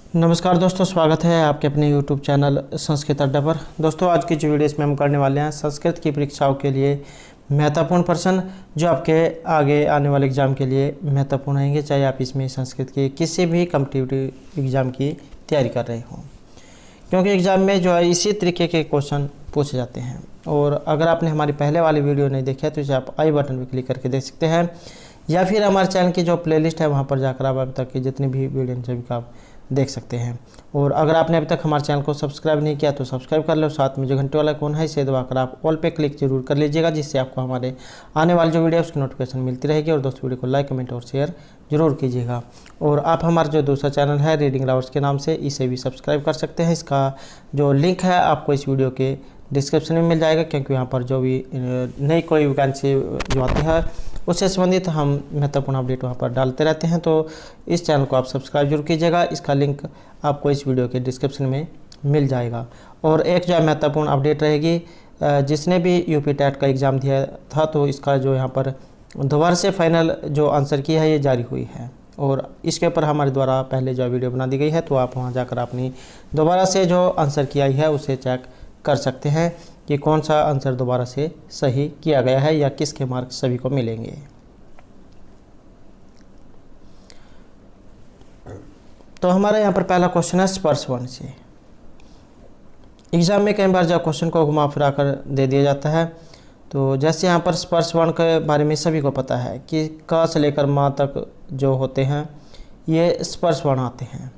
नमस्कार दोस्तों, स्वागत है आपके अपने YouTube चैनल संस्कृत अड्डा पर। दोस्तों, आज की जो वीडियो इसमें हम करने वाले हैं संस्कृत की परीक्षाओं के लिए महत्वपूर्ण प्रश्न जो आपके आगे आने वाले एग्ज़ाम के लिए महत्वपूर्ण रहेंगे, चाहे आप इसमें संस्कृत के किसी भी कॉम्पिटिटिव एग्ज़ाम की तैयारी कर रहे हों, क्योंकि एग्ज़ाम में जो है इसी तरीके के क्वेश्चन पूछे जाते हैं। और अगर आपने हमारी पहले वाली वीडियो नहीं देखी है तो इसे आप आई बटन पर क्लिक करके देख सकते हैं, या फिर हमारे चैनल की जो प्लेलिस्ट है वहाँ पर जाकर आप अभी तक की जितनी भी वीडियो हैं सभी का आप देख सकते हैं। और अगर आपने अभी तक हमारे चैनल को सब्सक्राइब नहीं किया तो सब्सक्राइब कर लो, साथ में जो घंटे वाला आइकॉन है इसे दबाकर आप ऑल पे क्लिक जरूर कर लीजिएगा, जिससे आपको हमारे आने वाली जो वीडियो है उसकी नोटिफिकेशन मिलती रहेगी। और दोस्तों, वीडियो को लाइक, कमेंट और शेयर जरूर कीजिएगा। और आप हमारा जो दूसरा चैनल है रीडिंग लवर्स के नाम से, इसे भी सब्सक्राइब कर सकते हैं। इसका जो लिंक है आपको इस वीडियो के डिस्क्रिप्शन में मिल जाएगा, क्योंकि यहाँ पर जो भी नई कोई वैकेंसी जो आती है उससे संबंधित हम महत्वपूर्ण अपडेट वहाँ पर डालते रहते हैं। तो इस चैनल को आप सब्सक्राइब जरूर कीजिएगा, इसका लिंक आपको इस वीडियो के डिस्क्रिप्शन में मिल जाएगा। और एक जो महत्वपूर्ण अपडेट रहेगी, जिसने भी यूपी टेट का एग्ज़ाम दिया था तो इसका जो यहाँ पर दोबारा से फाइनल जो आंसर की है ये जारी हुई है, और इसके ऊपर हमारे द्वारा पहले जो वीडियो बना दी गई है, तो आप वहाँ जाकर अपनी दोबारा से जो आंसर की आई है उसे चेक कर सकते हैं कि कौन सा आंसर दोबारा से सही किया गया है या किसके मार्क्स सभी को मिलेंगे। तो हमारा यहाँ पर पहला क्वेश्चन है स्पर्श वर्ण से। एग्जाम में कई बार जब क्वेश्चन को घुमा फिरा कर दे दिया जाता है, तो जैसे यहाँ पर स्पर्श वर्ण के बारे में सभी को पता है कि क से लेकर माँ तक जो होते हैं ये स्पर्श वर्ण आते हैं।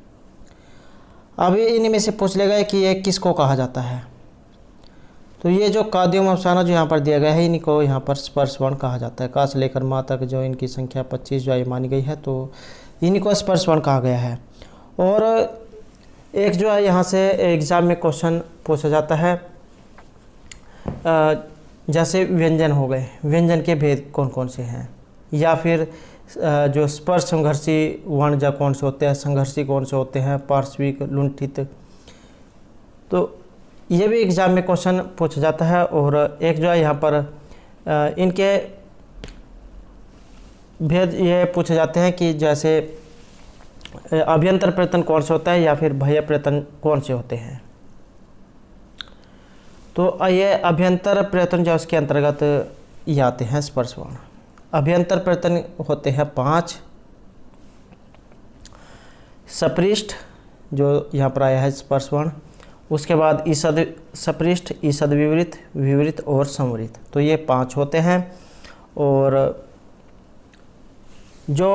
अभी इन्हीं में से पूछ लेगा कि ये किसको कहा जाता है, तो ये जो काद्योम अफसाना जो यहाँ पर दिया गया है इन्हीं को यहाँ पर स्पर्श वर्ण कहा जाता है। का से लेकर माँ तक जो इनकी संख्या 25 जो मानी गई है, तो इन्हीं को स्पर्श वर्ण कहा गया है। और एक जो है यहाँ से एग्ज़ाम में क्वेश्चन पूछा जाता है, जैसे व्यंजन हो गए, व्यंजन के भेद कौन कौन से हैं, या फिर जो स्पर्श संघर्षी वर्ण जो कौन से होते हैं, संघर्षी कौन से होते हैं, पार्श्विक, लुंठित, तो ये भी एग्ज़ाम में क्वेश्चन पूछा जाता है। और एक जो है यहाँ पर इनके भेद ये पूछे जाते हैं कि जैसे अभ्यंतर प्रयत्न कौन से होता है या फिर बाह्य प्रयत्न कौन से होते हैं। तो ये अभ्यंतर प्रयत्न जो उसके अंतर्गत ये आते हैं स्पर्श वर्ण। अभ्यंतर प्रयत्न होते हैं 5, सपृष्ठ जो यहाँ पर आया है स्पर्श वर्ण, उसके बाद ईषद सपृष्ठ, ईषद विवरित, विवरित और संवरित, तो ये 5 होते हैं। और जो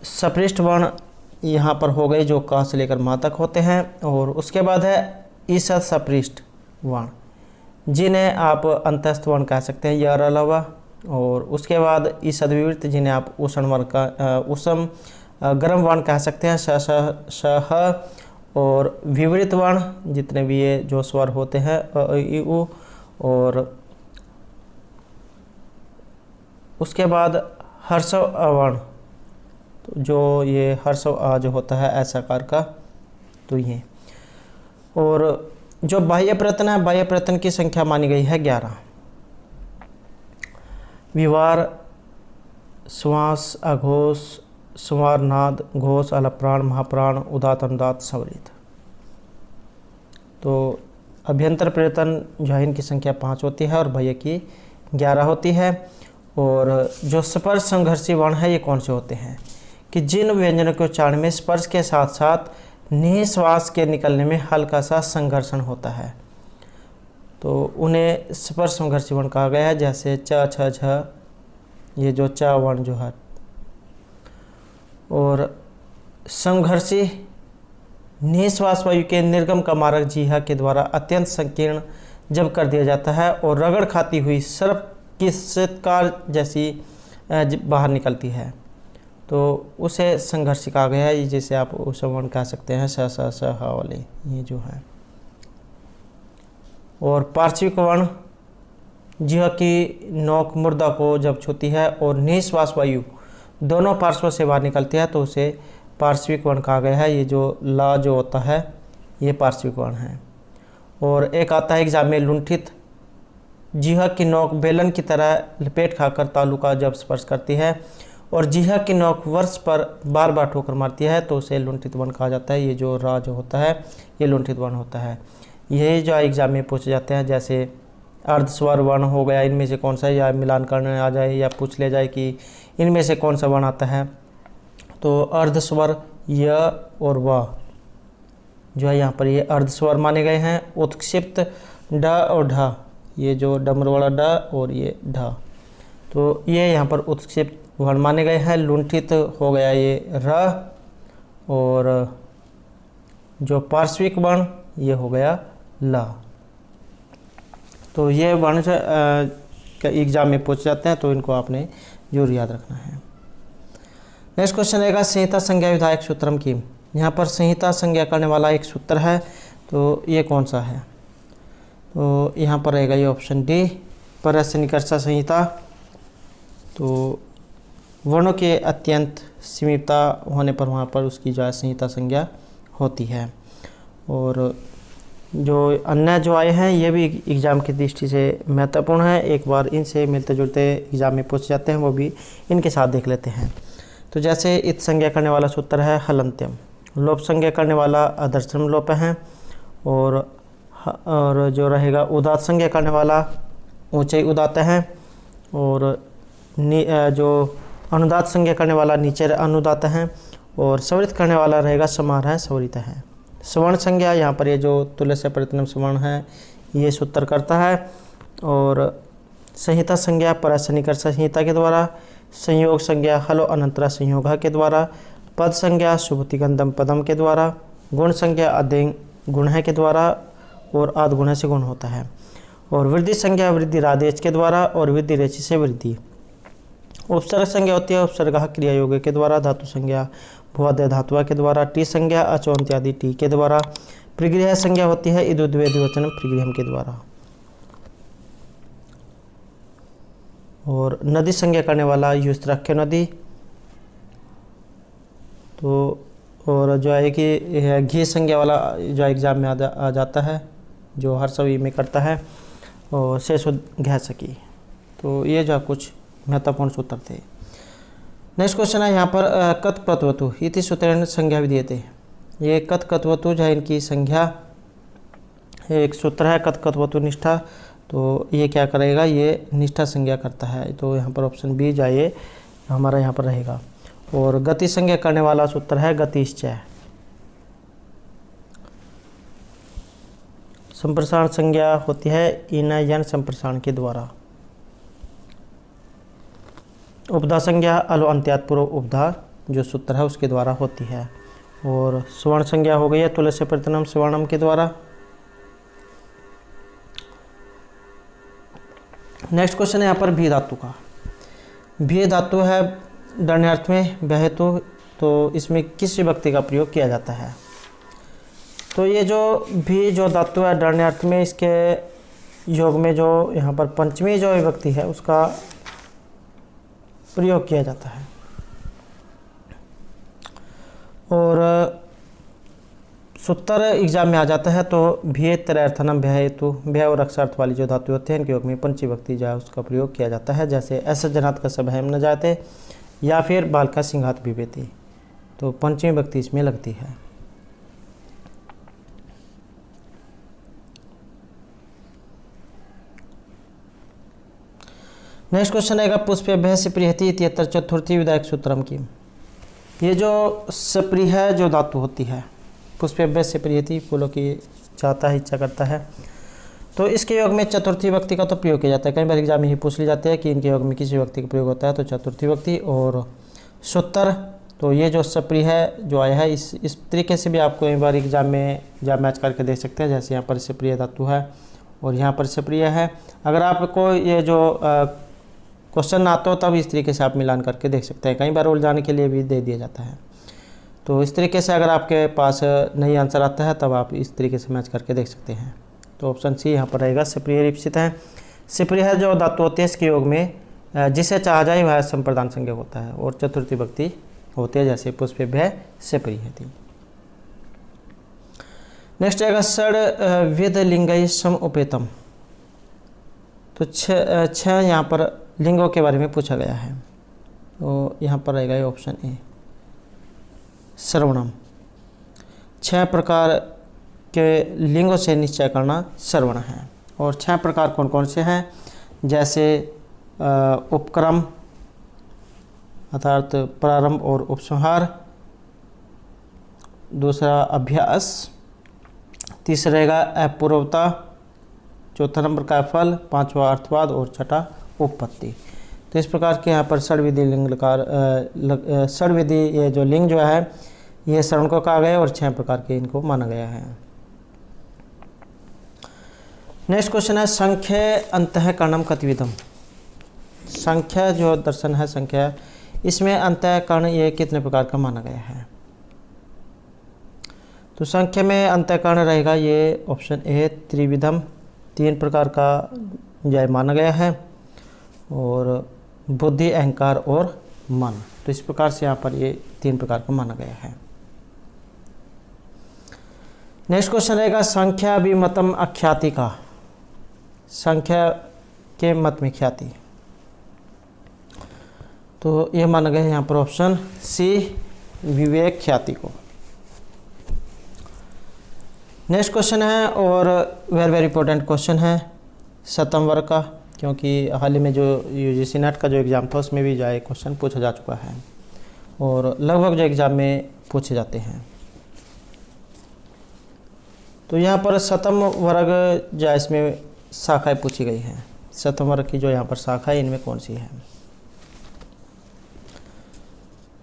सपृष्ठ वर्ण यहाँ पर हो गए जो का से लेकर माँ तक होते हैं। और उसके बाद है ईषद सपृष्ठ वर्ण, जिन्हें आप अंतस्थ वर्ण कह सकते हैं या अलावा। और उसके बाद ईषद विवरित, जिन्हें आप उष्ण वर्ण का उष्ण गर्म वर्ण कह सकते हैं, श श ह। और विवरित वर्ण जितने भी ये जो स्वर होते हैं अ इ उ। और उसके बाद हर्षव अवर्ण, तो जो ये हर्षव आ जो होता है ऐसा आकार का, तो ये। और जो बाह्य प्रयत्न है, बाह्य प्रयत्न की संख्या मानी गई है 11। विवार, श्वास, अघोष, संवार, नाद, घोष, अलप्राण, महाप्राण, उदात, अनुदात, संवरित। तो अभ्यंतर प्रयत्न जो है इनकी संख्या 5 होती है और बाह्य की 11 होती है। और जो स्पर्श संघर्षी वर्ण है ये कौन से होते हैं कि जिन व्यंजनों के उच्चारण में स्पर्श के साथ साथ निःश्वास के निकलने में हल्का सा संघर्षण होता है, तो उन्हें स्पर्श संघर्षी वर्ण कहा गया है। जैसे च, छ, झ, ये जो च वर्ण जो है। और संघर्षी निःश्वास वायु के निर्गम का मार्ग जीहा के द्वारा अत्यंत संकीर्ण जब कर दिया जाता है और रगड़ खाती हुई सर्प की शीतकार जैसी बाहर निकलती है, तो उसे संघर्षी कहा गया है, जिसे आप उस वर्ण कह सकते हैं स स स ह वाले ये जो है। और पार्श्विक वर्ण जीह की नोक मुर्दा को जब छूती है और निःश्वास वायु दोनों पार्श्वों से बाहर निकलती है, तो उसे पार्श्विक वर्ण कहा गया है। ये जो ला जो होता है ये पार्श्विक वर्ण है। और एक आता है एग्जाम में लुंठित, जीह की नोक बेलन की तरह लपेट खाकर तालु का जब स्पर्श करती है और जीहा की नोक वर्ष पर बार बार ठोकर मारती है तो उसे लुंठित वर्ण कहा जाता है। ये जो रा जो होता है ये लुंठित वर्ण होता है। यही जो एग्जाम में पूछे जाते हैं, जैसे अर्धस्वर वर्ण हो गया, इनमें से कौन सा, या मिलान करने आ जाए या पूछ ले जाए कि इनमें से कौन सा वर्ण आता है। तो अर्धस्वर य और व जो है यहाँ पर ये अर्धस्वर माने गए हैं। उत्क्षिप्त ड और ढ, ये जो डमरू वाला ड और ये ढ, तो ये यहाँ पर उत्क्षिप्त वर्ण माने गए हैं। लुंठित हो गया ये र, और जो पार्श्विक वर्ण ये हो गया ल। तो ये वर्ण एग्जाम में पूछ जाते हैं, तो इनको आपने जरूर याद रखना है। नेक्स्ट क्वेश्चन रहेगा संहिता संज्ञा विधायक सूत्रम की। यहाँ पर संहिता संज्ञा करने वाला एक सूत्र है, तो ये कौन सा है? तो यहाँ पर रहेगा ये ऑप्शन डी, परस्य निकर्षा संहिता। तो वर्णों के अत्यंत सीमितता होने पर वहाँ पर उसकी जो है संहिता संज्ञा होती है। और जो अन्य जो आए हैं ये भी एग्ज़ाम की दृष्टि से महत्वपूर्ण है, एक बार इनसे मिलते जुलते एग्ज़ाम में पूछ जाते हैं, वो भी इनके साथ देख लेते हैं। तो जैसे इत संज्ञा करने वाला सूत्र है हलंत्यम, लोप संज्ञा करने वाला अदर्शनम लोप है, और जो रहेगा उदात संज्ञा करने वाला ऊंचाई उदात है, और जो अनुदात संज्ञा करने वाला नीचे अनुदात है, और सवरित करने वाला रहेगा समारोह सवरित है। स्वर्ण संज्ञा यहाँ पर ये जो तुल्य परितनम स्वर्ण है ये सूत्र करता है। और संहिता संज्ञा परस्य निकर्षा संहिता के द्वारा, संयोग संज्ञा हलो अनंतरा संयोग के द्वारा, पद संज्ञा शुभतिगंधम पदम के द्वारा, गुण संज्ञा अध्ययन गुण है के द्वारा, और आद गुण से गुण होता है। और वृद्धि संज्ञा वृद्धि रादेश के द्वारा, और वृद्धि रेचि से वृद्धि। उपसर्ग संज्ञा होती है उपसर्ग क्रिया योग के द्वारा, धातु संज्ञा भुवादय धातुआ के द्वारा, टी संज्ञा अचौंत आदि टी के द्वारा, परिगृह संज्ञा होती है इदुद्वेदिवचनम परिगृहम के द्वारा। और नदी संज्ञा करने वाला युस्त्रख्य नदी। तो और जो है कि घी संज्ञा वाला जो एग्जाम में आ जाता है, जो हर सभी में करता है, और से शुद्ध घ सकी। तो ये जो कुछ महत्वपूर्ण सूत्र थे। नेक्स्ट क्वेश्चन है यहाँ पर कत कत्वतु इति सूत्रेण संज्ञा विधीयते। ये कत कत्वतु जो है इनकी संज्ञा एक सूत्र है, कत कत्वतु निष्ठा। तो ये क्या करेगा, ये निष्ठा संज्ञा करता है। तो यहाँ पर ऑप्शन बी जाइए हमारा यहाँ पर रहेगा। और गति संज्ञा करने वाला सूत्र है गतिश्चय। संप्रसारण संज्ञा होती है इन यन संप्रसारण के द्वारा। उपधा संज्ञा अलो अंत्यात पूर्व उपधा जो सूत्र है उसके द्वारा होती है। और स्वर्ण संज्ञा हो गई है तुल्य परितनम स्वर्णम के द्वारा। नेक्स्ट क्वेश्चन है यहाँ पर भी धातु का। भी धातु है दण्डार्थ में बहेतु, तो इसमें किस विभक्ति का प्रयोग किया जाता है? तो ये जो भी जो धातु है दण्डार्थ में, इसके योग में जो यहाँ पर पंचमी जो विभक्ति है उसका प्रयोग किया जाता है। और सूत्र एग्जाम में आ जाता है, तो भे त्रयार्थनम भयतु, भय और अक्षार्थ वाली जो धातु होते हैं इनके योग में पंचमी विभक्ति जो है उसका प्रयोग किया जाता है। जैसे ऐसा जनात का सब न जाते, या फिर बाल का सिंघात विभेति, तो पंचमी विभक्ति इसमें लगती है। नेक्स्ट क्वेश्चन आएगा पुष्पेभ्य सप्रियति इत्यत्र चतुर्थी विधायक सूत्रम की। ये जो सप्रिय जो धातु होती है, पुष्पेभ्य सप्रियति, फूलों की चाहता है इच्छा करता है, तो इसके योग में चतुर्थी विभक्ति का तो प्रयोग किया जाता है। कई बार एग्जाम में ही पूछ ली जाती है कि इनके योग में किसी विभक्ति का प्रयोग होता है, तो चतुर्थी विभक्ति। और सूत्र, तो ये जो सप्रिय जो आया है इस तरीके से भी आपको एक बार एग्जाम में मैच करके देख सकते हैं। जैसे यहाँ पर सप्रिय धातु है और यहाँ पर सप्रिय है। अगर आपको ये जो क्वेश्चन आता हो तब इस तरीके से आप मिलान करके देख सकते हैं। कई बार उलझाने के लिए भी दे दिया जाता है। तो इस तरीके से अगर आपके पास नहीं आंसर आता है तब आप इस तरीके से मैच करके देख सकते हैं। तो ऑप्शन सी यहाँ पर रहेगा, सप्रिय रिप्सित है। सप्रिय जो धातु होती है इसके योग में जिसे चाहा जाए वह संप्रदान संज्ञक होता है, और चतुर्थी विभक्ति होती है, जैसे पुष्पेभ्य सप्रिय थी। नेक्स्ट आएगा षड वेद लिंगई सम उपेतम। तो छह यहाँ पर लिंगों के बारे में पूछा गया है। तो यहाँ पर रहेगा ये ऑप्शन ए श्रवणम। 6 प्रकार के लिंगों से निश्चय करना श्रवण है। और 6 प्रकार कौन कौन से हैं, जैसे उपक्रम अर्थात प्रारंभ और उपसंहार, दूसरा अभ्यास, तीसरा रहेगा अपूर्वता, चौथा नंबर का फल, पांचवा अर्थवाद और छठा उपपत्ति। तो इस प्रकार के यहाँ पर षड्विधि षड्विधि ये जो लिंग जो है ये श्रवण को कहा गया और 6 प्रकार के इनको माना गया है। नेक्स्ट क्वेश्चन है संख्या अंतःकरणम कतिविधम। संख्या जो दर्शन है संख्या, इसमें अंतःकरण ये कितने प्रकार का माना गया है। तो संख्या में अंतःकरण रहेगा ये ऑप्शन ए त्रिविधम, 3 प्रकार का जय माना गया है, और बुद्धि, अहंकार और मन। तो इस प्रकार से यहाँ पर ये 3 प्रकार का माना गया है। नेक्स्ट क्वेश्चन रहेगा संख्या विमतम अख्याति का। संख्या के मत में ख्याति, तो ये माना गया है यहाँ पर ऑप्शन सी विवेक ख्याति को। नेक्स्ट क्वेश्चन है और वेरी इंपॉर्टेंट क्वेश्चन है सतम वर्ग का, क्योंकि हाल ही में जो यूजीसी नेट का जो एग्ज़ाम था उसमें भी जाए क्वेश्चन पूछा जा चुका है और लगभग जो एग्ज़ाम में पूछे जाते हैं। तो यहाँ पर सतम वर्ग जो इसमें शाखाएं पूछी गई हैं, सतम वर्ग की जो यहाँ पर शाखा है इनमें कौन सी है।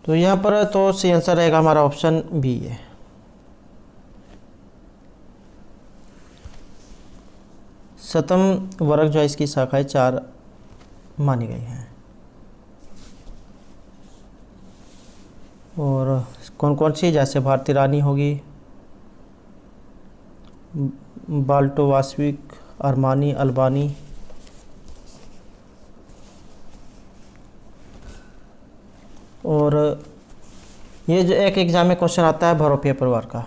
तो यहाँ पर तो सही आंसर रहेगा हमारा ऑप्शन बी है। सतम वर्ग जो है इसकी शाखाएं 4 मानी गई हैं। और कौन कौन सी, जैसे भारतीय रानी होगी, बाल्टो वास्तविक, अरमानी, अल्बानी, और ये जो एक एग्ज़ाम में क्वेश्चन आता है भरोपिया परिवार का,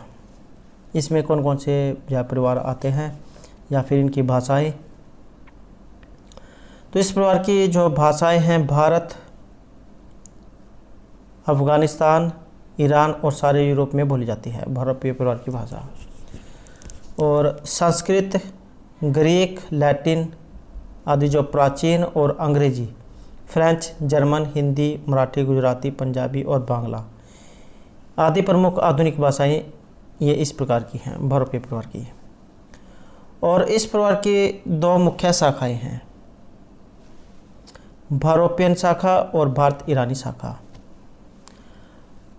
इसमें कौन कौन से जो परिवार आते हैं या फिर इनकी भाषाएं। तो इस परिवार की जो भाषाएं हैं भारत, अफ़गानिस्तान, ईरान और सारे यूरोप में बोली जाती है भरोपिया परिवार की भाषा। और संस्कृत, ग्रीक, लैटिन आदि जो प्राचीन, और अंग्रेजी, फ्रेंच, जर्मन, हिंदी, मराठी, गुजराती, पंजाबी और बांग्ला आदि प्रमुख आधुनिक भाषाएं ये इस प्रकार की हैं भरोपिया परिवार की। और इस परिवार की 2 मुख्य शाखाएं हैं, भारोपियन शाखा और भारत ईरानी शाखा।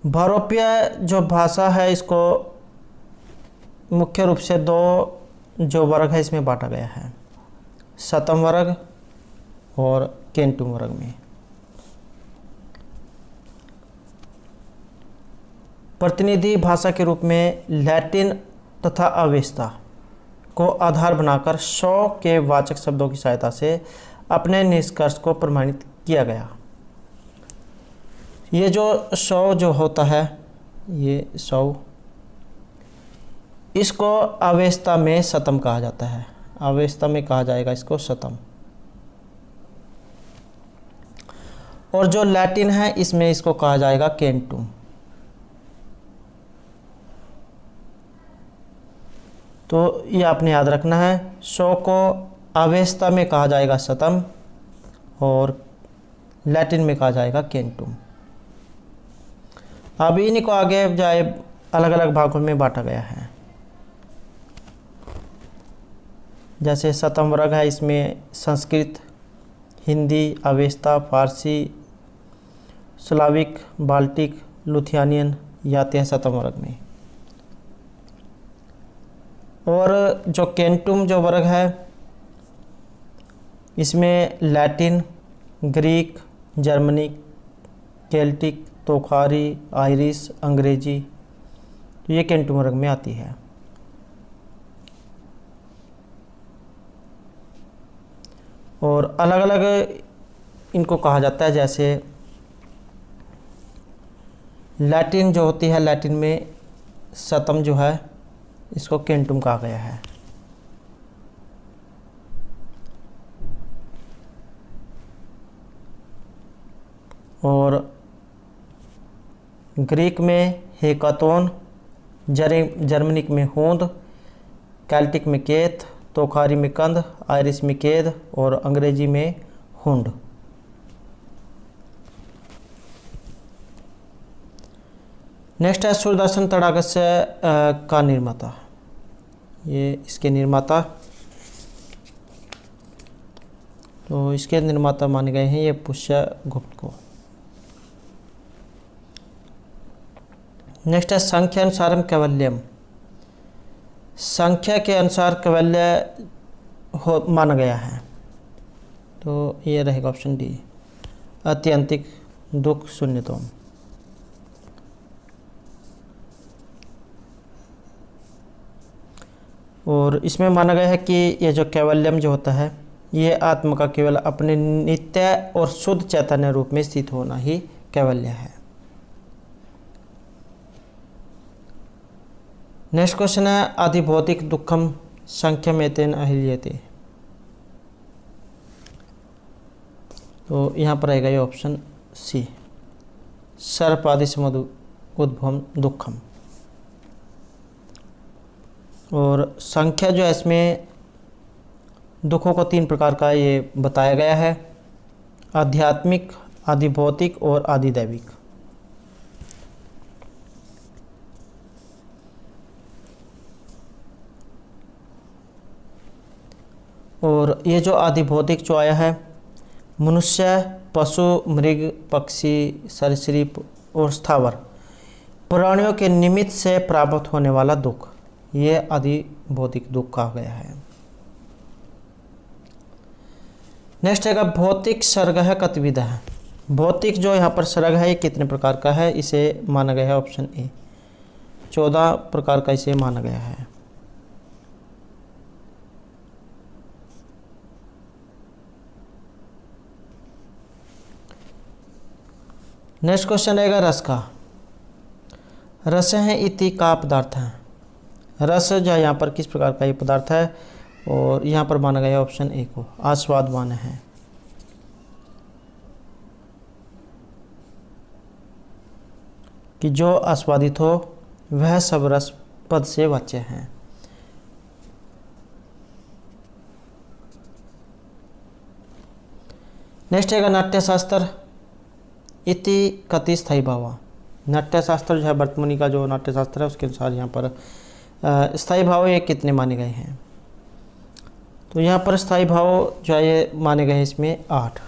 भारोपिया जो भाषा है इसको मुख्य रूप से 2 जो वर्ग है इसमें बांटा गया है, सतम वर्ग और केंटुम वर्ग में। प्रतिनिधि भाषा के रूप में लैटिन तथा अवेस्ता को आधार बनाकर 100 के वाचक शब्दों की सहायता से अपने निष्कर्ष को प्रमाणित किया गया। ये जो 100 जो होता है, ये 100 इसको अवेस्ता में शतम कहा जाता है, अवेस्ता में कहा जाएगा इसको शतम। और जो लैटिन है इसमें इसको कहा जाएगा केंटुम। तो ये आपने याद रखना है, 100 को अवेस्ता में कहा जाएगा शतम और लैटिन में कहा जाएगा केंटुम। अब इन्हीं को आगे जाए अलग अलग भागों में बांटा गया है। जैसे सतम वर्ग है इसमें संस्कृत, हिंदी, अवेस्ता, फारसी, स्लाविक, बाल्टिक, लुथियानियन ये आते हैं सतम वर्ग में। और जो केंटुम जो वर्ग है इसमें लैटिन, ग्रीक, जर्मनिक, केल्टिक, तोखारी, आयरिश, अंग्रेजी, तो ये केंटुम वर्ग में आती है। और अलग अलग इनको कहा जाता है, जैसे लैटिन जो होती है, लैटिन में शतम जो है इसको केंटुम कहा गया है। और ग्रीक में हेकातोन, जर्मनिक में होंद, केल्टिक में केत, तोखारी में कंद, आयरिश में केद और अंग्रेजी में हुंड। नेक्स्ट है सूर्यदर्शन तड़ागस्य का निर्माता। ये इसके निर्माता, तो इसके निर्माता माने गए हैं ये पुष्यगुप्त को। नेक्स्ट है संख्या अनुसारम कैवल्यम। संख्या के अनुसार कैवल्य हो माना गया है, तो ये रहेगा ऑप्शन डी, अत्यंतिक दुख शून्यतम। और इसमें माना गया है कि ये जो कैवल्यम जो होता है ये आत्मा का केवल अपने नित्य और शुद्ध चैतन्य रूप में स्थित होना ही कैवल्य है। नेक्स्ट क्वेश्चन है आदिभौतिक दुखम संख्यमेतेन अहिल्यते। तो यहाँ पर आएगा ये ऑप्शन सी, सर्पादि समुद उद्भवम दुखम। और संख्या जो है इसमें दुखों को 3 प्रकार का ये बताया गया है, आध्यात्मिक, आदिभौतिक और आदिदैविक। और ये जो आदिभौतिक जो आया है, मनुष्य, पशु, मृग, पक्षी, सरीसृप और स्थावर प्राणियों के निमित्त से प्राप्त होने वाला दुख, ये आदिभौतिक दुख कहा गया है। नेक्स्ट है भौतिक सर्ग कतविध है। भौतिक जो यहाँ पर सर्ग है ये कितने प्रकार का है, इसे माना गया है ऑप्शन ए, 14 प्रकार का इसे माना गया है। नेक्स्ट क्वेश्चन रहेगा रस का। रस है इति का पदार्थ है। रस जो है यहाँ पर किस प्रकार का ये पदार्थ है, और यहाँ पर माना गया ऑप्शन ए को, आस्वादमान है। कि जो आस्वादित हो वह सब रस पद से वाच्य है। नेक्स्ट है नाट्यशास्त्र इति कति स्थायी भाव। नाट्यशास्त्र जो है वर्तमुनि का जो नाट्यशास्त्र है उसके अनुसार यहाँ पर स्थायी भाव ये कितने माने गए हैं। तो यहाँ पर स्थायी भाव जो है ये माने गए हैं इसमें 8,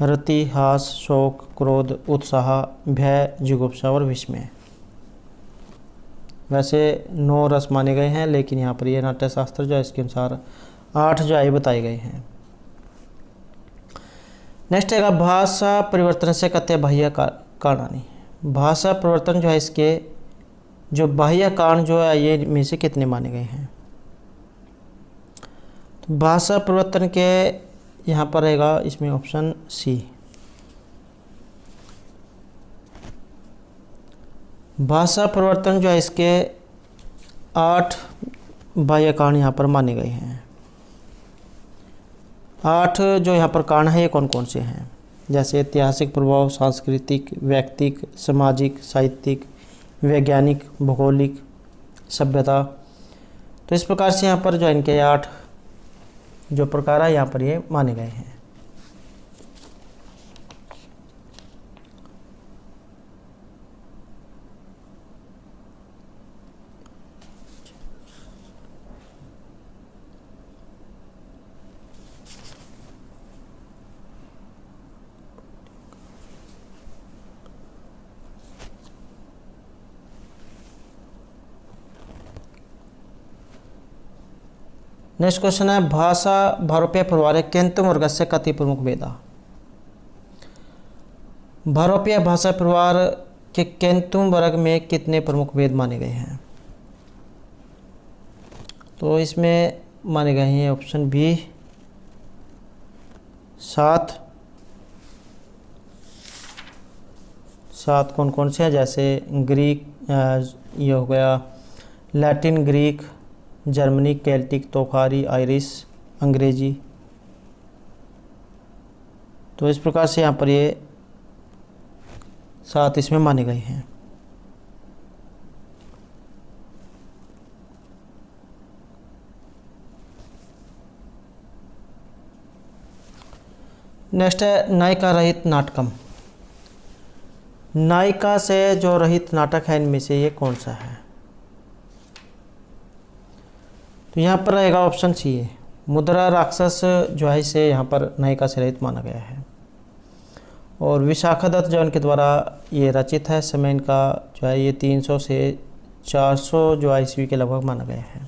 रति, हास, शोक, क्रोध, उत्साह, भय, जुगुप्सा और विस्मय। वैसे 9 रस माने गए हैं, लेकिन यहाँ पर ये नाट्यशास्त्र जो है इसके अनुसार 8 जो है बताए गए हैं। नेक्स्ट है भाषा परिवर्तन से कत्य बाह्य कारणानि। भाषा परिवर्तन जो है इसके जो बाह्य कारण जो है ये में से कितने माने गए हैं। तो भाषा परिवर्तन के यहाँ पर रहेगा इसमें ऑप्शन सी, भाषा परिवर्तन जो है इसके 8 बाह्य कारण यहाँ पर माने गए हैं। 8 जो यहाँ पर कारण है ये कौन कौन से हैं, जैसे ऐतिहासिक प्रभाव, सांस्कृतिक, व्यक्तिक, सामाजिक, साहित्यिक, वैज्ञानिक, भौगोलिक, सभ्यता। तो इस प्रकार से यहाँ पर जो इनके 8 जो प्रकार है यहाँ पर ये माने गए हैं। नेक्स्ट क्वेश्चन है भाषा भारोपीय परिवार केंतुम वर्गस्य कति प्रमुख भेदा। भारोपीय भाषा परिवार के केंतुम वर्ग में कितने प्रमुख भेद माने गए हैं। तो इसमें माने गए हैं ऑप्शन बी 7। 7 कौन कौन से हैं, जैसे ग्रीक, ये हो गया लैटिन, ग्रीक, जर्मनी, केल्टिक, तोखारी, आयरिश, अंग्रेजी। तो इस प्रकार से यहाँ पर ये 7 इसमें माने गए हैं। नेक्स्ट है नायिका रहित नाटकम। नायिका से जो रहित नाटक है इनमें से ये कौन सा है? तो यहाँ पर रहेगा ऑप्शन सी है, मुद्रा राक्षस जो है इसे यहाँ पर नायिका से रहित माना गया है। और विशाखा दत्त जो इनके द्वारा ये रचित है, समय इनका जो है ये 300 से 400 जो ईस्वी के लगभग माना गया है।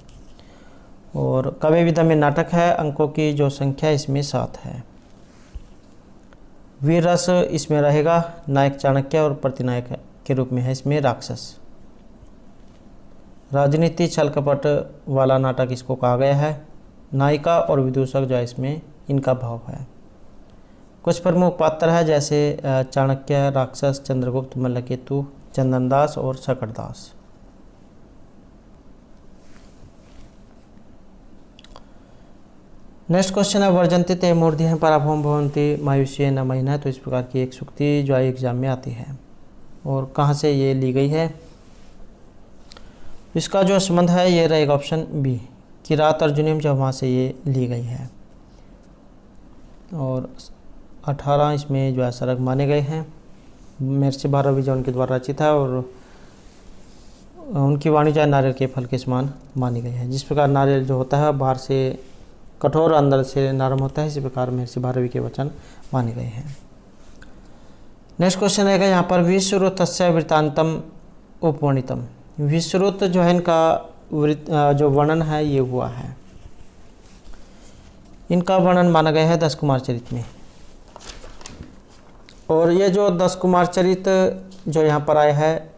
और कवि विधा में नाटक है, अंकों की जो संख्या इसमें 7 है। वीर रस इसमें रहेगा, नायक चाणक्य और प्रतिनायक के रूप में है इसमें राक्षस। राजनीति छल कपट वाला नाटक इसको कहा गया है। नायिका और विदूषक जो है इसमें इनका भाव है। कुछ प्रमुख पात्र है जैसे चाणक्य, राक्षस, चंद्रगुप्त, मल्लकेतु, चंदनदास और शकटदास। नेक्स्ट क्वेश्चन है वर्जन्ति ते मूर्धि पराभवम भवन्ति मायुष्य न महीना। तो इस प्रकार की एक सूक्ति जो है एग्जाम में आती है और कहाँ से ये ली गई है? इसका जो संबंध है ये रहेगा ऑप्शन बी, किरात अर्जुनियम जो वहाँ से ये ली गई है। और 18 इसमें जो है सर्ग माने गए हैं। महर्षि भारवी जो उनके द्वारा रचित है और उनकी वाणी जो है नारियल के फल के समान मानी गई है। जिस प्रकार नारियल जो होता है बाहर से कठोर अंदर से नरम होता है, इसी प्रकार महर्षि भारवी के वचन माने गए हैं। नेक्स्ट क्वेश्चन रहेगा यहाँ पर विश्वरूतस्य वृत्तांतम उपवर्णितम। विश्वरूत जो है इनका जो वर्णन है ये हुआ है, इनका वर्णन माना गया है 10 कुमार चरित में। और ये जो 10 कुमार चरित जो यहाँ पर आया है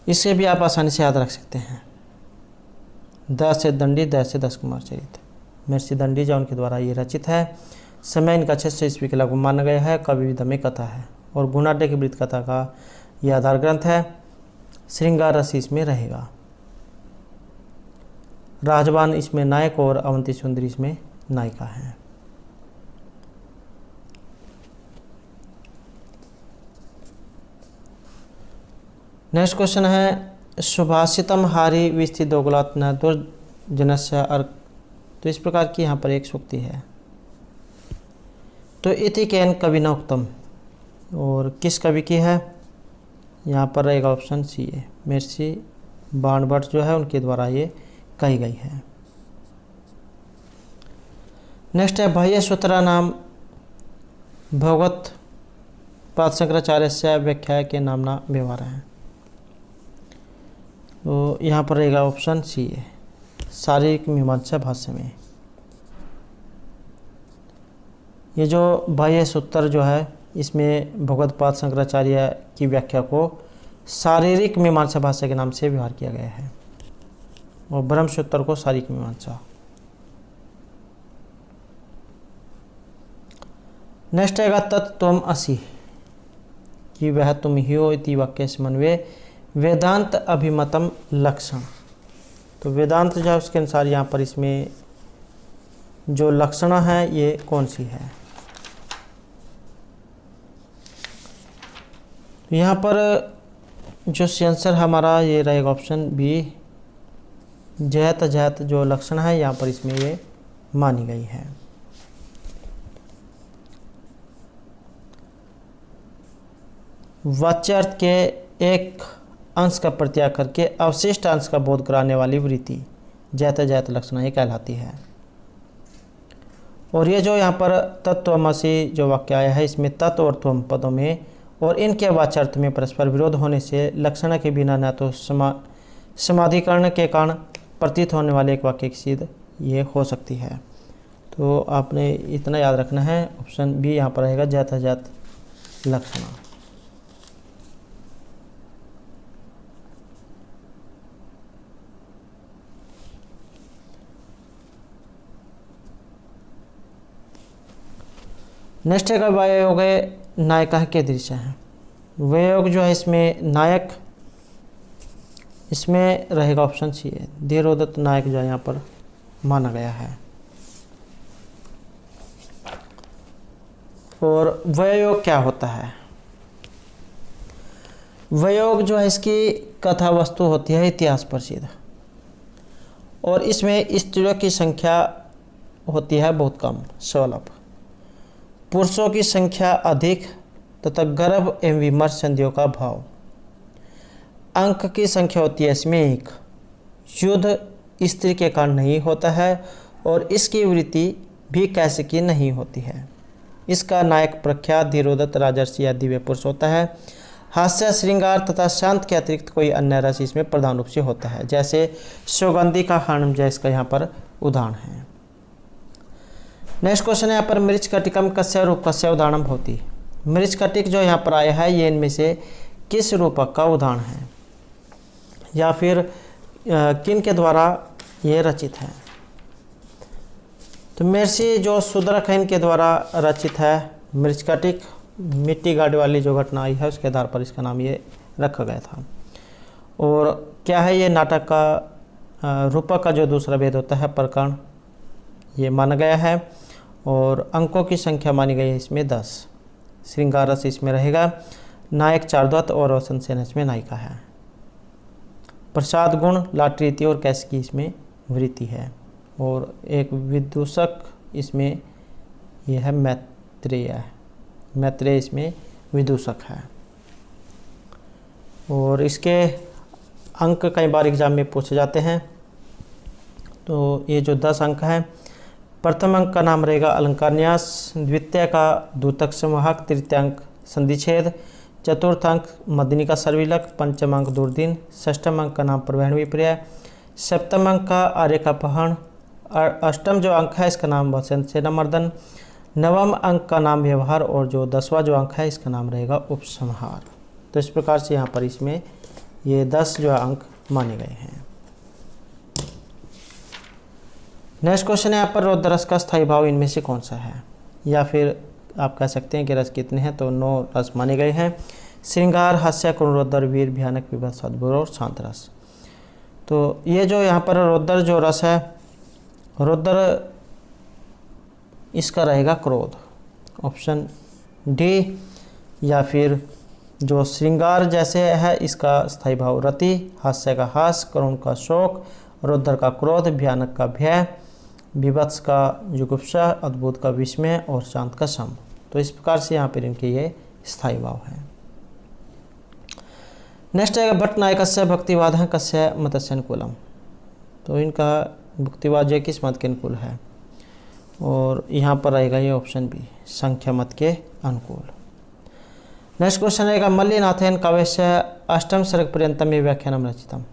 इसे भी आप आसानी से याद रख सकते हैं। 10 से दंडी, 10 से 10 कुमार चरित। महर्षि दंडी जो उनके द्वारा ये रचित है। समय इनका 600 ईस्वी के लगभग माना गया है। कवि विधा में कथा है और गुणाढ्य की वृत्त कथा का यह आधार ग्रंथ है। श्रृंगार रस इसमें रहेगा। राजबान इसमें नायक और अवंती सुंदरी इसमें नायिका है। नेक्स्ट क्वेश्चन है सुभाषितम हारी विस्थित दोगलात न दुर्जनस्य अर्क। तो इस प्रकार की यहाँ पर एक सूक्ति है। तो इति कैन कवि न उक्तम, और किस कवि की है? यहाँ पर रहेगा ऑप्शन सी है, महर्षि बाणभट्ट जो है उनके द्वारा ये कही गई है। नेक्स्ट है बाह्य सूत्रा नाम भगवत पाद शंकराचार्य से व्याख्या के नामना व्यवहार है। तो यहाँ पर रहेगा ऑप्शन सी है, शारीरिक मीमांसा भाष्य में। ये जो बाह्य सूत्र जो है इसमें भगवत पाद शंकराचार्य की व्याख्या को शारीरिक मीमांसा भाष्य के नाम से व्यवहार किया गया है और ब्रह्म सूत्र को शारीरिक मीमांसा। नेक्स्ट आएगा तत्त्वम असि, कि वह तुम ही हो इति वाक्य समन्वय वेदांत अभिमतम लक्षण। तो वेदांत जो है उसके अनुसार यहाँ पर इसमें जो लक्षण है ये कौन सी है? यहाँ पर जो आंसर हमारा ये रहेगा ऑप्शन बी, जहत अजहत जो लक्षण है यहाँ पर इसमें ये मानी गई है। वाच्यार्थ के एक अंश का प्रत्याग करके अवशिष्ट अंश का बोध कराने वाली वृत्ति जैत जैत लक्षण ये कहलाती है। और ये जो यहाँ पर तत्वमसि जो वाक्य आया है इसमें तत्व और त्वम पदों में और इनके वाच्यार्थ में परस्पर विरोध होने से लक्षण के बिना न तो समाधिकरण के कारण प्रतीत होने वाले एक वाक्य की सिद्ध ये हो सकती है। तो आपने इतना याद रखना है, ऑप्शन बी यहाँ पर रहेगा जैत जैत लक्षण। नेक्स्ट है वायोग नायिका के दृश्य है। वायोग जो है इसमें नायक इसमें रहेगा ऑप्शन सी है, धीरोदत्त नायक जो है यहाँ पर माना गया है। और वयोग क्या होता है? वयोग जो है इसकी कथा वस्तु होती है इतिहास प्रसिद्ध, और इसमें स्त्रियों की संख्या होती है बहुत कम, सुलभ। पुरुषों की संख्या अधिक तथा गर्भ एवं विमर्श संधियों का भाव। अंक की संख्या होती है इसमें 1। युद्ध स्त्री के कारण नहीं होता है और इसकी वृत्ति भी कैसिकी नहीं होती है। इसका नायक प्रख्यात धीरोदत्त राजर्षि या दिव्य पुरुष होता है। हास्य, श्रृंगार तथा शांत के अतिरिक्त कोई अन्य रस इसमें प्रधान रूप से होता है, जैसे सौगंधी का हर्णम जैस का यहाँ पर उदाहरण है। नेक्स्ट क्वेश्चन है यहाँ पर मृच्छकटिकम कस्य रूपकस्य उदाहरणम भवति। मृच्छकटिक जो यहाँ पर आया है ये इनमें से किस रूपक का उदाहरण है या फिर किन के द्वारा ये रचित है? तो महर्षि जो शूद्रक है इनके द्वारा रचित है मृच्छकटिक। मिट्टी गाड़ी वाली जो घटना आई है उसके आधार पर इसका नाम ये रखा गया था। और क्या है ये नाटक का रूपक का जो दूसरा भेद होता है प्रकरण ये माना गया है, और अंकों की संख्या मानी गई है इसमें 10। श्रृंगार रस इसमें रहेगा, नायक चारुदत्त और रोशन सेन इसमें नायिका है। प्रसाद गुण, लाट रीति और कैसिकी इसमें वृत्ति है, और एक विदूषक इसमें यह है मैत्रेय है। मैत्रेय इसमें विदूषक है। और इसके अंक कई बार एग्जाम में पूछे जाते हैं। तो ये जो 10 अंक हैं, प्रथम अंक का नाम रहेगा अलंकार न्यास, द्वितीय का द्योतक संवाहक, तृतीय अंक संधिछेद, चतुर्थ अंक मदनी का सर्विलक, पंचम अंक दुर्दिन, षष्ठम अंक का नाम प्रवहन विपर्य, सप्तम अंक का आर्य का पहण, अष्टम जो अंक है इसका नाम वसंत सेना मर्दन, नवम अंक का नाम व्यवहार, और जो 10वां जो अंक है इसका नाम रहेगा उपसंहार। तो इस प्रकार से यहाँ पर इसमें ये 10 जो अंक माने गए हैं। नेक्स्ट क्वेश्चन है यहाँ पर रौद्र रस का स्थायी भाव इनमें से कौन सा है, या फिर आप कह सकते हैं कि रस कितने हैं। तो 9 रस माने गए हैं। श्रृंगार, हास्य, करुण, रौद्र, वीर, भयानक, विभत्स, अद्भुत और शांत रस। तो ये जो यहाँ पर रौद्र जो रस है, रौद्र इसका रहेगा क्रोध, ऑप्शन डी। या फिर जो श्रृंगार जैसे है इसका स्थायी भाव रति, हास्य का हास, करुण का शोक, रौद्र का क्रोध, भयानक का भय, विभत्स का जुगुप्सा, अद्भुत का विस्मय और शांत का सम। तो इस प्रकार से यहाँ पर इनके ये स्थायी भाव है। नेक्स्ट आएगा भट्ट नायकस्य भक्तिवाद है कस्य मतस्य अनुकूलम। तो इनका भक्तिवाद जो किस मत के अनुकूल है, और यहाँ पर रहेगा ये ऑप्शन बी, संख्या मत के अनुकूल। नेक्स्ट क्वेश्चन रहेगा मल्लिनाथेन काव्यस्य अष्टम सर्ग पर्यंतम ये व्याख्यानम रचितम।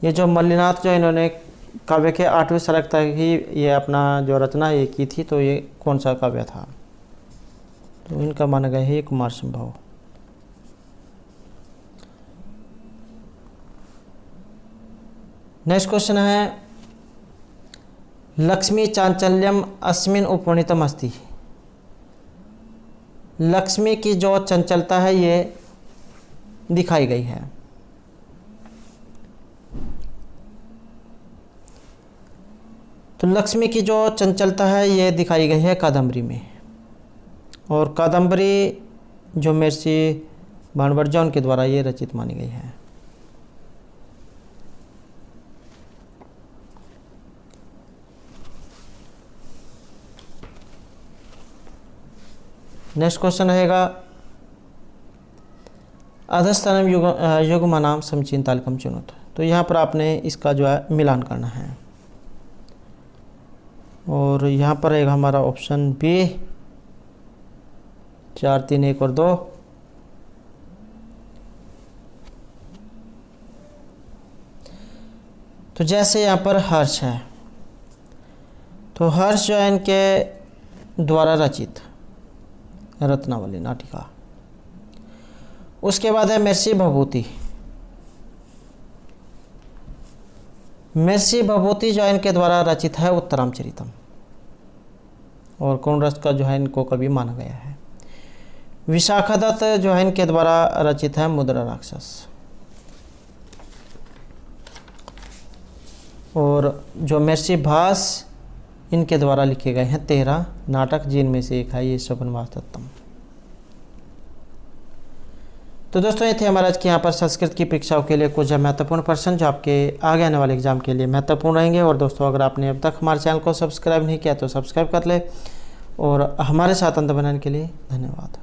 ये जो मल्लिनाथ जो इन्होंने काव्य के 8वें सर्ग तक ही ये अपना जो रचना ये की थी, तो ये कौन सा काव्य था? तो इनका माना गया है कुमार संभव। नेक्स्ट क्वेश्चन है लक्ष्मी चांचल्यम अस्मिन उपवर्णितम अस्ति। लक्ष्मी की जो चंचलता है ये दिखाई गई है। तो लक्ष्मी की जो चंचलता है ये दिखाई गई है कादम्बरी में, और कादम्बरी जो महर्षि भाणवरजा उनके द्वारा ये रचित मानी गई है। नेक्स्ट क्वेश्चन रहेगा अधस्थानम युग्मनाम समचिंतालिकम चुनुत। तो यहाँ पर आपने इसका जो है मिलान करना है, और यहाँ पर रहेगा हमारा ऑप्शन बी 4, 3, 1 और 2। तो जैसे यहाँ पर हर्ष है, तो हर्ष जो है इनके द्वारा रचित रत्नावली नाटिका। उसके बाद है महर्षि भभूति। महर्षि भभूति जो है इनके द्वारा रचित है उत्तरामचरितम, और कौन रस का जो है इनको कवि माना गया है। विशाखादत्त जो है इनके द्वारा रचित है मुद्रा राक्षस, और जो महर्षि भास इनके द्वारा लिखे गए हैं 13 नाटक, जिनमें से एक है ये स्वप्नवासतत्तम। तो दोस्तों ये थे हमारे आज के यहाँ पर संस्कृत की परीक्षाओं के लिए कुछ महत्वपूर्ण प्रश्न जो आपके आगे आने वाले एग्जाम के लिए महत्वपूर्ण रहेंगे। और दोस्तों अगर आपने अब तक हमारे चैनल को सब्सक्राइब नहीं किया तो सब्सक्राइब कर ले, और हमारे साथ अंत बनाने के लिए धन्यवाद।